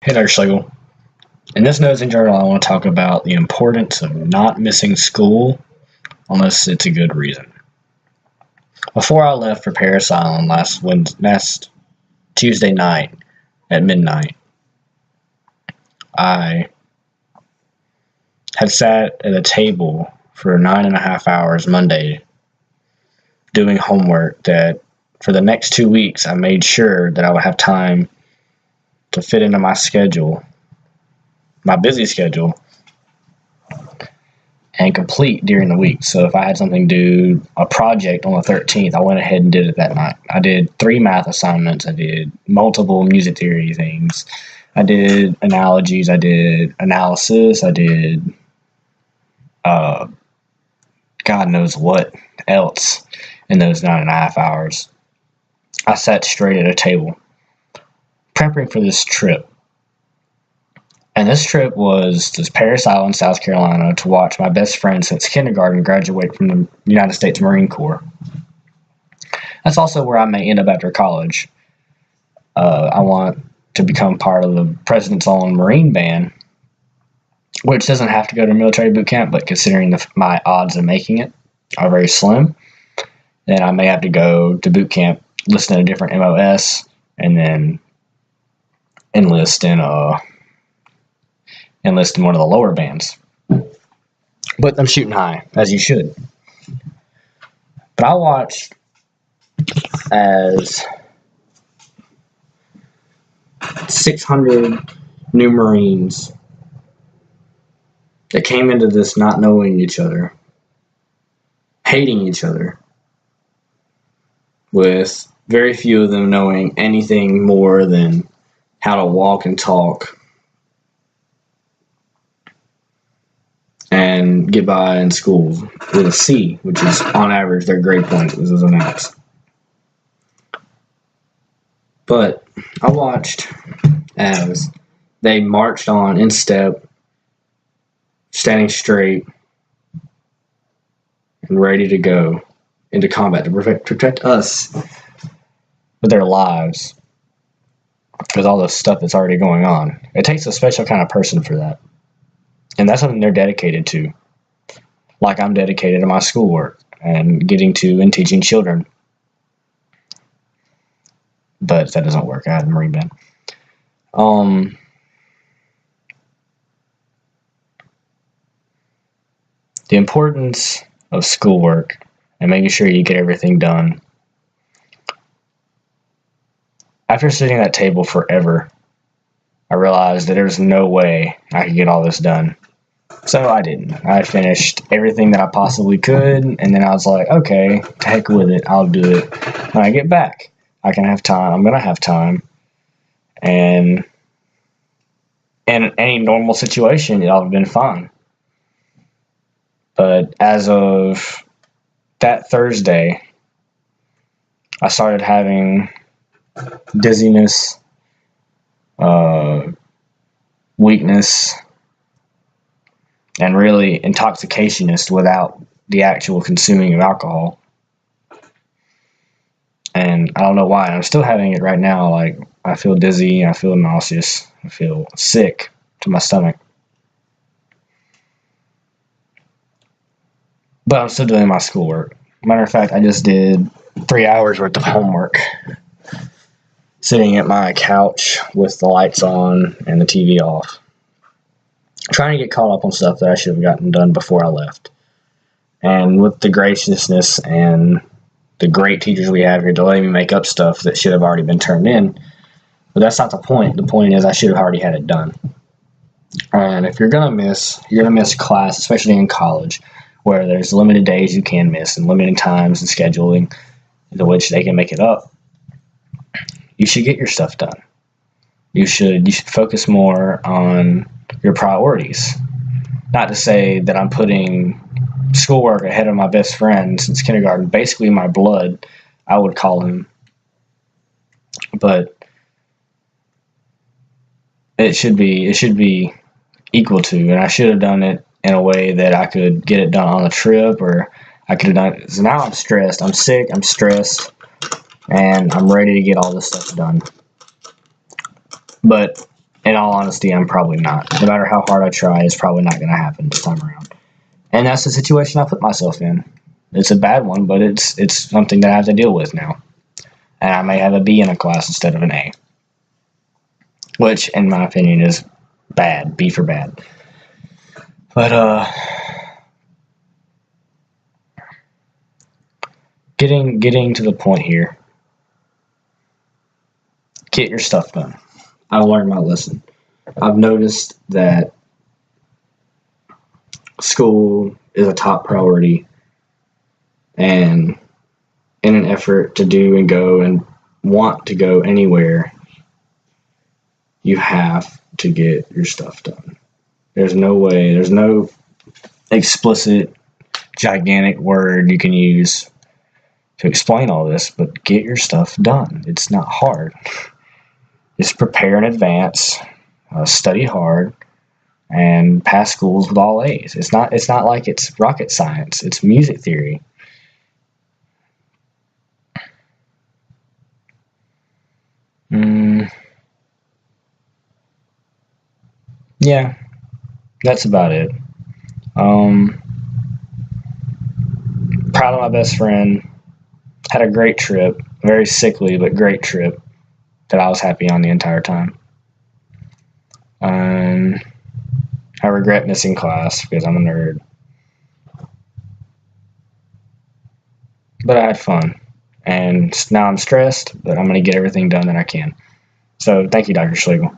Hey there, Schlegel. In this notes and journal, I want to talk about the importance of not missing school unless it's a good reason. Before I left for Paris Island last Tuesday night at midnight, I had sat at a table for 9.5 hours Monday doing homework that for the next 2 weeks I made sure that I would have time to fit into my schedule, my busy schedule, and complete during the week. So if I had something due, a project on the 13th, I went ahead and did it that night. I did 3 math assignments. I did multiple music theory things. I did analogies. I did analysis. I did God knows what else in those 9.5 hours. I sat straight at a table prepping for this trip. And this trip was to Paris Island, South Carolina, to watch my best friend since kindergarten graduate from the United States Marine Corps. That's also where I may end up after college. I want to become part of the President's Own Marine Band, which doesn't have to go to military boot camp, but considering my odds of making it are very slim, then I may have to go to boot camp, listen to a different MOS, and then enlist in one of the lower bands. But I'm shooting high, as you should. But I watched as 600 new Marines that came into this not knowing each other, hating each other, with very few of them knowing anything more than how to walk and talk and get by in school with a C, which is on average their grade point was an X. But I watched as they marched on in step, standing straight and ready to go into combat to protect us with their lives with all the stuff that's already going on. It takes a special kind of person for that. And that's something they're dedicated to. Like I'm dedicated to my schoolwork and getting to and teaching children. But that doesn't work. I had a Marine Band. The importance of schoolwork and making sure you get everything done. After sitting at that table forever, I realized that there was no way I could get all this done. So I didn't. I finished everything that I possibly could, and then I was like, okay, to heck with it, I'll do it when I get back. I can have time. I'm going to have time. And in any normal situation, it'll have been fine. But as of that Thursday, I started having dizziness, weakness, and really intoxicationist without the actual consuming of alcohol. And I don't know why. I'm still having it right now. Like, I feel dizzy, I feel nauseous, I feel sick to my stomach. But I'm still doing my schoolwork. Matter of fact, I just did 3 hours worth of homework sitting at my couch with the lights on and the TV off, trying to get caught up on stuff that I should have gotten done before I left. And with the graciousness and the great teachers we have here to let me make up stuff that should have already been turned in. But that's not the point. The point is I should have already had it done. And if you're going to miss class, especially in college, where there's limited days you can miss and limited times and scheduling into which they can make it up, you should get your stuff done. You should focus more on your priorities. Not to say that I'm putting schoolwork ahead of my best friend since kindergarten, basically my blood, I would call him. But it should be equal to, and I should have done it in a way that I could get it done on the trip, or I could have done it. So now I'm stressed. I'm sick. I'm stressed. And I'm ready to get all this stuff done. But In all honesty, I'm probably not. No matter how hard I try, it's probably not going to happen this time around. And that's the situation I put myself in. It's a bad one, but it's something that I have to deal with now. And I may have a B in a class instead of an A, which, in my opinion, is bad. B for bad. But getting to the point here. Get your stuff done. I've learned my lesson. I've noticed that school is a top priority, and in an effort to do and go and want to go anywhere, you have to get your stuff done. There's no way, there's no explicit, gigantic word you can use to explain all this, but get your stuff done. It's not hard. Just prepare in advance, study hard, and pass schools with all A's. It's not like it's rocket science. It's music theory. Yeah, that's about it. Proud of my best friend. Had a great trip. Very sickly, but great trip that I was happy on the entire time. I regret missing class because I'm a nerd. But I had fun. And now I'm stressed, but I'm going to get everything done that I can. So thank you, Dr. Schlegel.